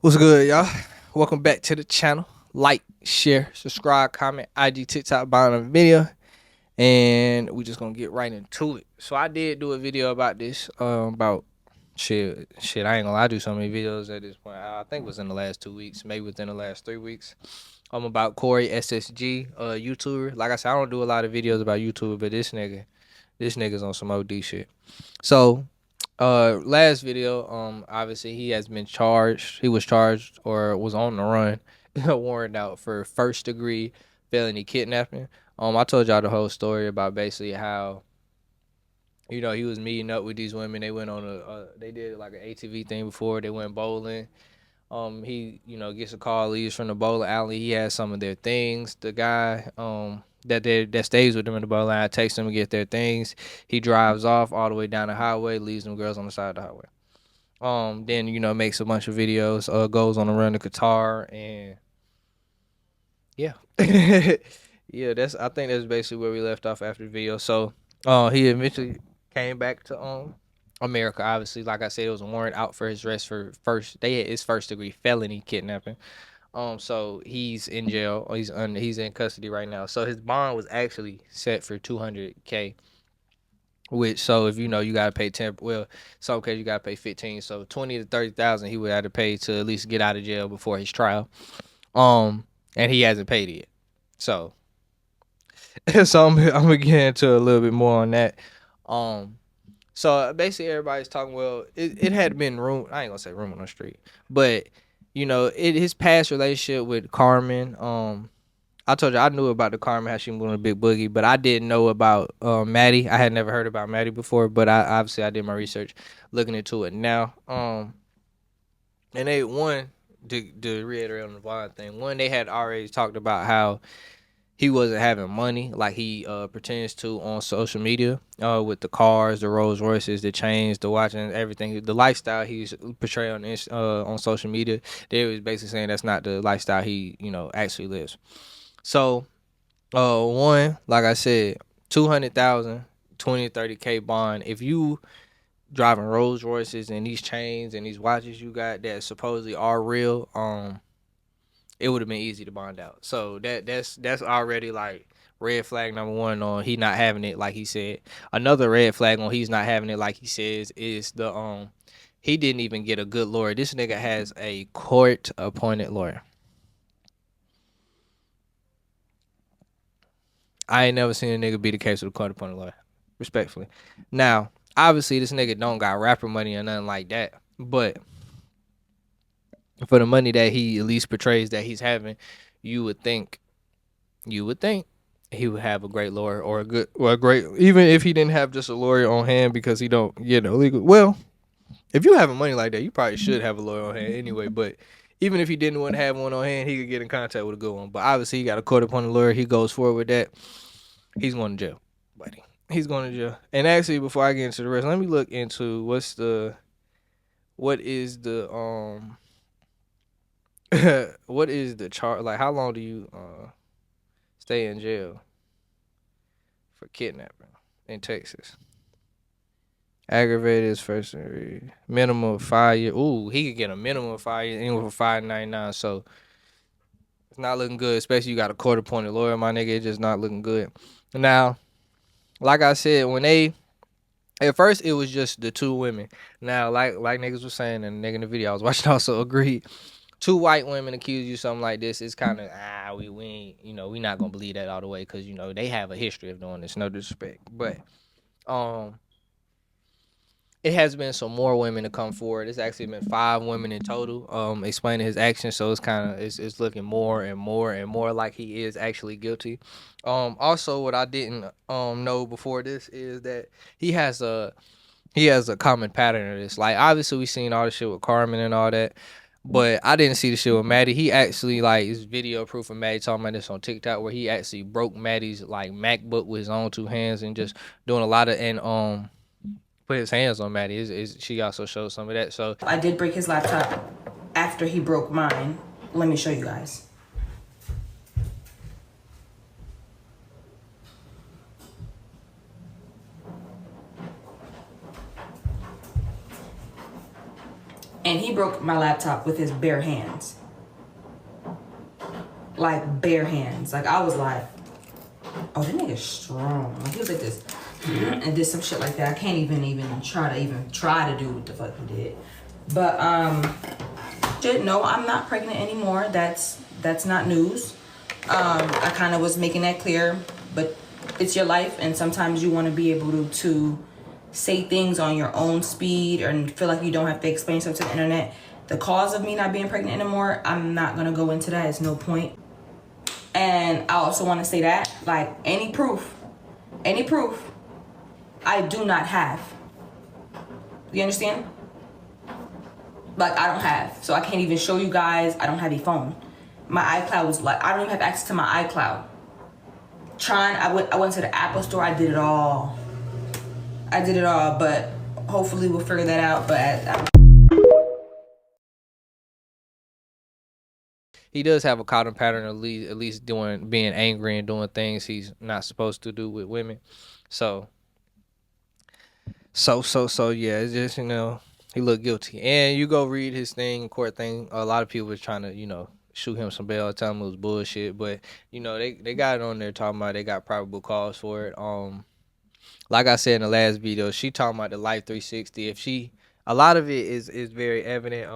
What's good, y'all? Welcome back to the channel. Like, share, subscribe, comment, IG, TikTok, bottom of the video, and we just gonna get right into it. So I did do a video about this, about shit. I ain't gonna lie, I do so many videos at this point. I think it was in the last 2 weeks, maybe within the last 3 weeks. About CoreySSG, YouTuber. Like I said, I don't do a lot of videos about YouTube, but this nigga's on some OD shit. So last video, obviously he has been charged. He was charged or was on the run, warrant out for first degree felony kidnapping. I told y'all the whole story about basically how, he was meeting up with these women. They went on they did like an ATV thing before. They went bowling. He, gets a call, leaves from the bowling alley. He has some of their things. The guy, that stays with them in the bowling alley takes them to get their things. He drives off all the way down the highway, leaves them girls on the side of the highway. Then makes a bunch of videos. Goes on a run to Qatar, and yeah, yeah. I think that's basically where we left off after the video. So, he eventually came back to America. Obviously, like I said, it was a warrant out for his arrest for his first degree felony kidnapping. So he's in jail. He's in custody right now. So his bond was actually set for $200K. Which, so if you gotta pay 10. Well, some case you gotta pay 15. So 20 to 30,000 he would have to pay to at least get out of jail before his trial. And he hasn't paid it yet. So, I'm gonna get into a little bit more on that. So basically everybody's talking. Well, it had been I ain't gonna say rumor on the street, but his past relationship with Carmen. I told you I knew about the Carmen, how she moved on a big boogie, but I didn't know about Maddie. I had never heard about Maddie before, but I did my research, looking into it now. And they to reiterate on the Vaughn thing. They had already talked about how he wasn't having money like he pretends to on social media, with the cars, the Rolls Royces, the chains, the watches, everything, the lifestyle he's portraying on social media. They was basically saying that's not the lifestyle he actually lives. So, like I said, 200,000, 20 to 30K bond. If you driving Rolls Royces and these chains and these watches you got that supposedly are real, it would have been easy to bond out. So that's already like red flag number one on he not having it like he said. Another red flag on he's not having it like he says is the he didn't even get a good lawyer. This nigga has a court appointed lawyer. I ain't never seen a nigga beat the case with a court appointed lawyer. Respectfully. Now, obviously this nigga don't got rapper money or nothing like that. But for the money that he at least portrays that he's having, you would think he would have a great lawyer or a great, even if he didn't have just a lawyer on hand because he don't get no legal. Well, if you having money like that, you probably should have a lawyer on hand anyway. But even if he didn't want to have one on hand, he could get in contact with a good one. But obviously, he got a court appointed lawyer. He goes forward with that. He's going to jail, buddy. He's going to jail. And actually, before I get into the rest, let me look into what is the what is the charge? Like, how long do you stay in jail for kidnapping in Texas? Aggravated is first degree. Minimum of 5 years. Ooh, he could get a minimum of 5 years, anywhere for $5.99. So it's not looking good, especially you got a court appointed lawyer, my nigga. It's just not looking good. Now, like I said, at first it was just the two women. Now, like niggas was saying, and the nigga in the video I was watching also agreed. Two white women accuse you something like this, it's kind of we ain't, we not gonna believe that all the way because they have a history of doing this. No disrespect, but it has been some more women to come forward. It's actually been 5 women in total, explaining his actions. So it's looking more and more and more like he is actually guilty. Also, what I didn't know before this is that he has a common pattern of this. Like, obviously we seen all the shit with Carmen and all that, but I didn't see the shit with Maddie. He actually, like, is video proof of Maddie talking about this on TikTok where he actually broke Maddie's like MacBook with his own 2 hands and just doing a lot of put his hands on Maddie. She also showed some of that. So I did break his laptop after he broke mine. Let me show you guys. And he broke my laptop with his bare hands. Like, bare hands. Like, I was like, oh, that nigga's strong. Like, he was like this. And did some shit like that. I can't even try to do what the fuck he did. But, no, I'm not pregnant anymore. That's not news. I kind of was making that clear. But it's your life. And sometimes you want to be able to say things on your own speed and feel like you don't have to explain stuff to the internet. The cause of me not being pregnant anymore, I'm not gonna go into that. It's no point. And I also want to say that, like, any proof I do not have. You understand? Like, I don't have. So I can't even show you guys. I don't have a phone. My iCloud was like, I don't even have access to my iCloud. I went to the Apple store. I did it all, but hopefully we'll figure that out. But he does have a common pattern, at least being angry and doing things he's not supposed to do with women. So yeah, it's just, he looked guilty. And you go read his court thing. A lot of people was trying to, shoot him some bail, tell him it was bullshit. But, they got it on there talking about they got probable cause for it. Like I said in the last video, she talking about the Life 360. A lot of it is very evident.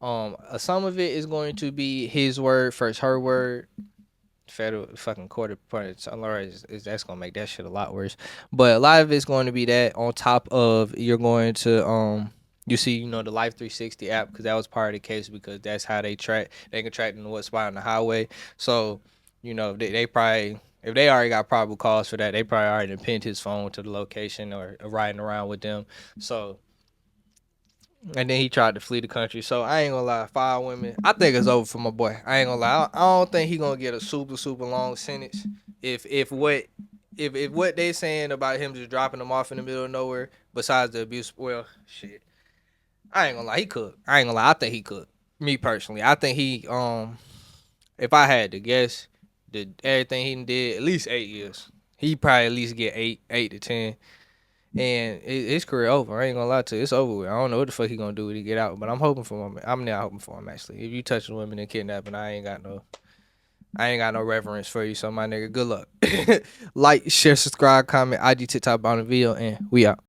Some of it is going to be his word versus her word. Federal fucking court appointed that's gonna make that shit a lot worse. But a lot of it's going to be that, on top of you're going to you see, the Life 360 app, because that was part of the case, because that's how they can track in what spot on the highway. So, they probably, if they already got probable cause for that, they probably already pinned his phone to the location or riding around with them. So, and then he tried to flee the country. So I ain't gonna lie, 5 women, I think it's over for my boy. I ain't gonna lie. I don't think he gonna get a super long sentence. If what they saying about him just dropping them off in the middle of nowhere, besides the abuse, well, shit, I ain't gonna lie, he could. I ain't gonna lie, I think he could. Me personally, I think he if I had to guess, everything he did, at least 8 years. He probably at least get 8 to 10. And his career over. I ain't gonna lie to you. It's over with. I don't know what the fuck he gonna do when he get out, but I'm hoping for him. I'm now hoping for him, actually. If you touching women and kidnapping, I ain't got no reverence for you. So my nigga, good luck. Like, share, subscribe, comment, IG, TikTok on the video, and we out.